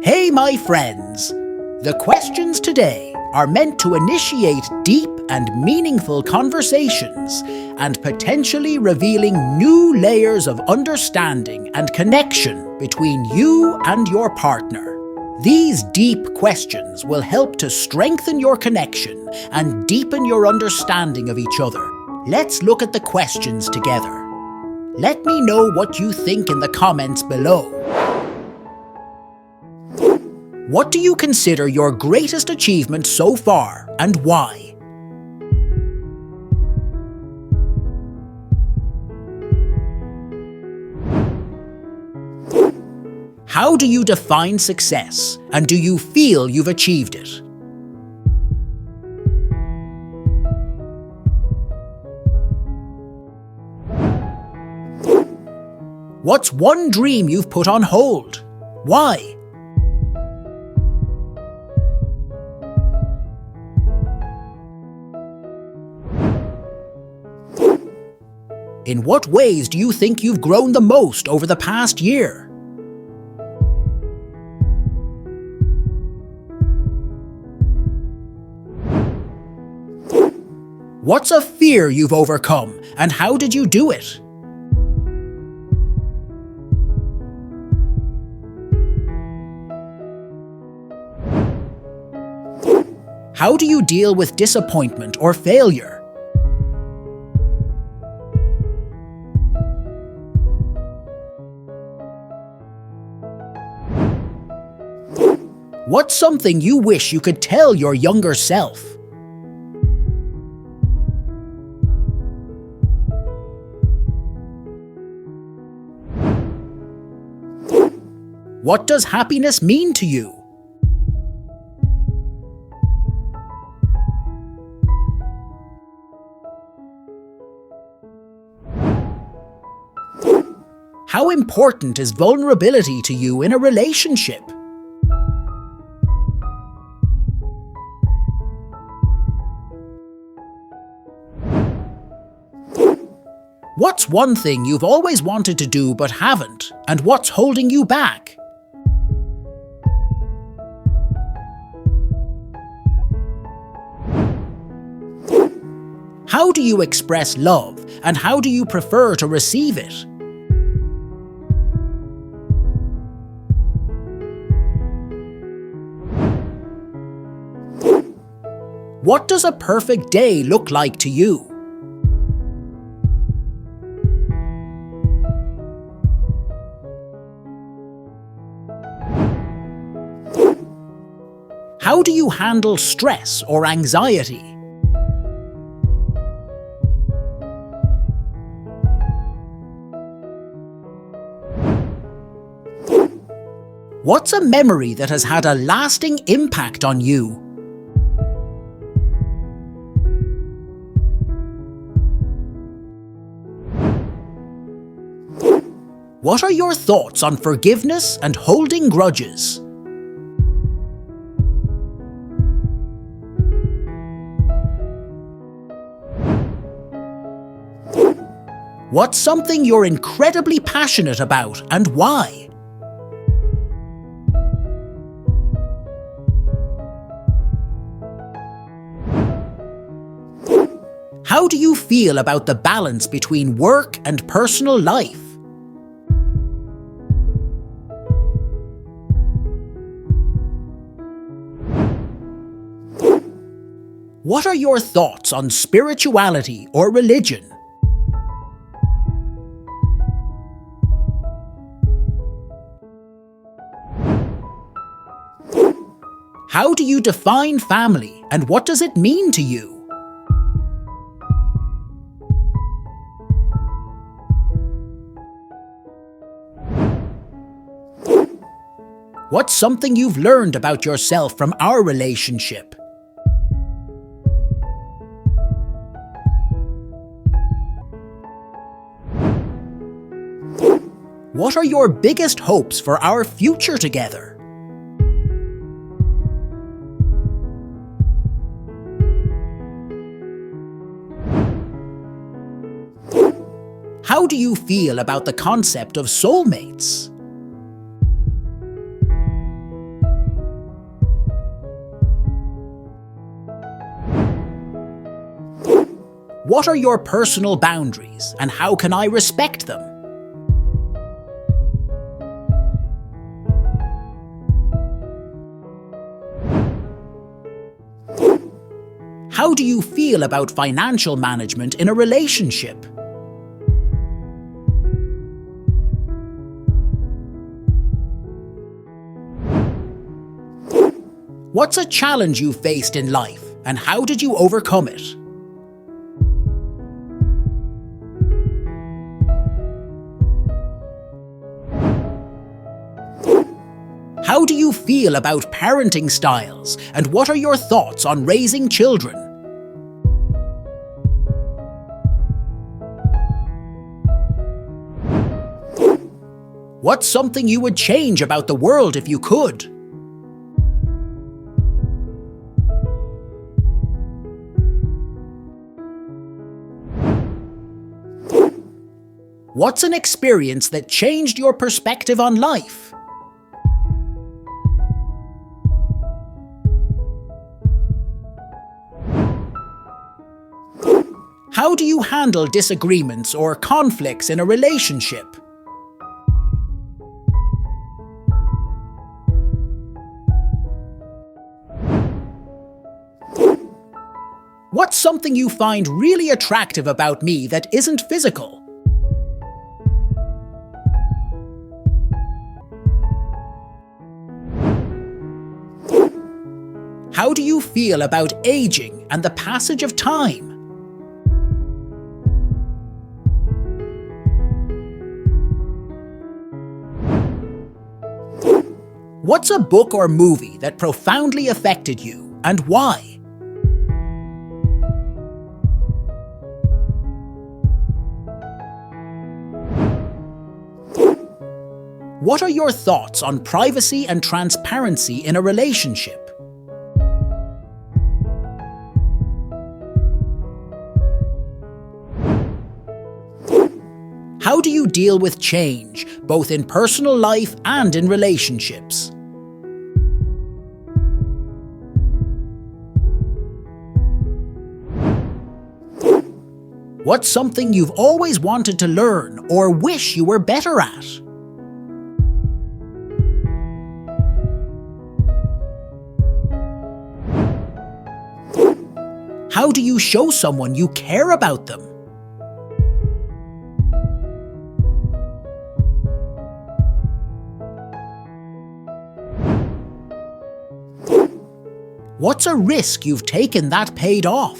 Hey, my friends! The questions today are meant to initiate deep and meaningful conversations and potentially revealing new layers of understanding and connection between you and your partner. These deep questions will help to strengthen your connection and deepen your understanding of each other. Let's look at the questions together. Let me know what you think in the comments below. What do you consider your greatest achievement so far, and why? How do you define success, and do you feel you've achieved it? What's one dream you've put on hold? Why? In what ways do you think you've grown the most over the past year? What's a fear you've overcome, and how did you do it? How do you deal with disappointment or failure? What's something you wish you could tell your younger self? What does happiness mean to you? How important is vulnerability to you in a relationship? What's one thing you've always wanted to do but haven't, and what's holding you back? How do you express love, and how do you prefer to receive it? What does a perfect day look like to you? How do you handle stress or anxiety? What's a memory that has had a lasting impact on you? What are your thoughts on forgiveness and holding grudges? What's something you're incredibly passionate about, and why? How do you feel about the balance between work and personal life? What are your thoughts on spirituality or religion? How do you define family, and what does it mean to you? What's something you've learned about yourself from our relationship? What are your biggest hopes for our future together? How do you feel about the concept of soulmates? What are your personal boundaries, and how can I respect them? How do you feel about financial management in a relationship? What's a challenge you faced in life, and how did you overcome it? How do you feel about parenting styles, and what are your thoughts on raising children? What's something you would change about the world if you could? What's an experience that changed your perspective on life? How do you handle disagreements or conflicts in a relationship? What's something you find really attractive about me that isn't physical? How do you feel about aging and the passage of time? What's a book or movie that profoundly affected you, and why? What are your thoughts on privacy and transparency in a relationship? How do you deal with change, both in personal life and in relationships? What's something you've always wanted to learn or wish you were better at? How do you show someone you care about them? What's a risk you've taken that paid off?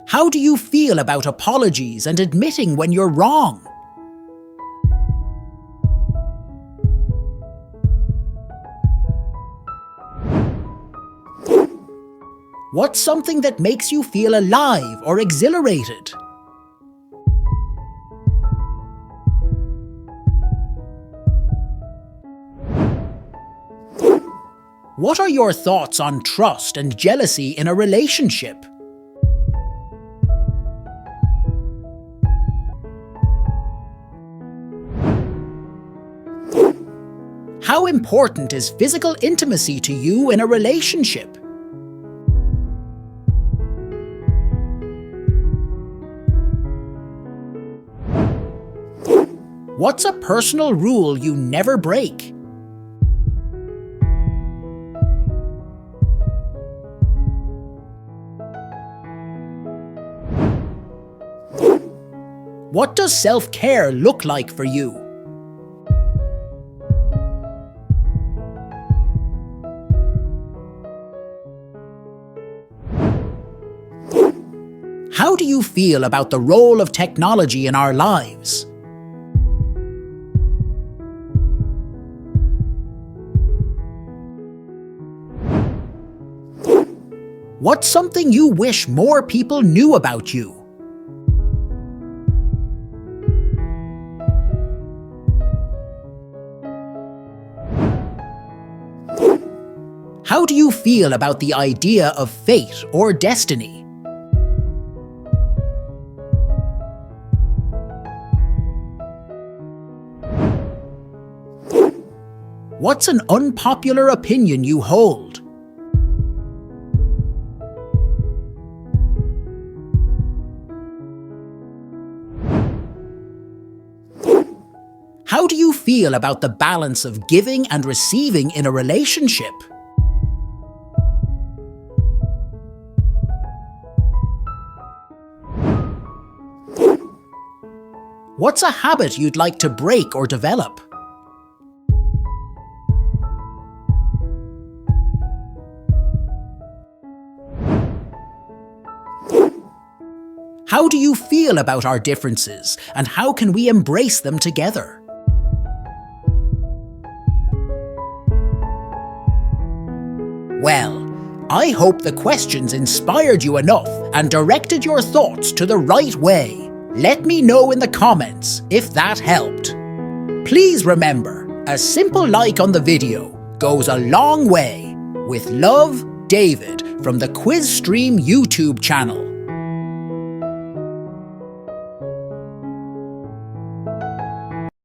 How do you feel about apologies and admitting when you're wrong? What's something that makes you feel alive or exhilarated? What are your thoughts on trust and jealousy in a relationship? How important is physical intimacy to you in a relationship? What's a personal rule you never break? What does self-care look like for you? How do you feel about the role of technology in our lives? What's something you wish more people knew about you? How do you feel about the idea of fate or destiny? What's an unpopular opinion you hold? How do you feel about the balance of giving and receiving in a relationship? What's a habit you'd like to break or develop? How do you feel about our differences, and how can we embrace them together? Well, I hope the questions inspired you enough and directed your thoughts to the right way. Let me know in the comments if that helped. Please remember, a simple like on the video goes a long way. With love, David from the Quiz Stream YouTube channel.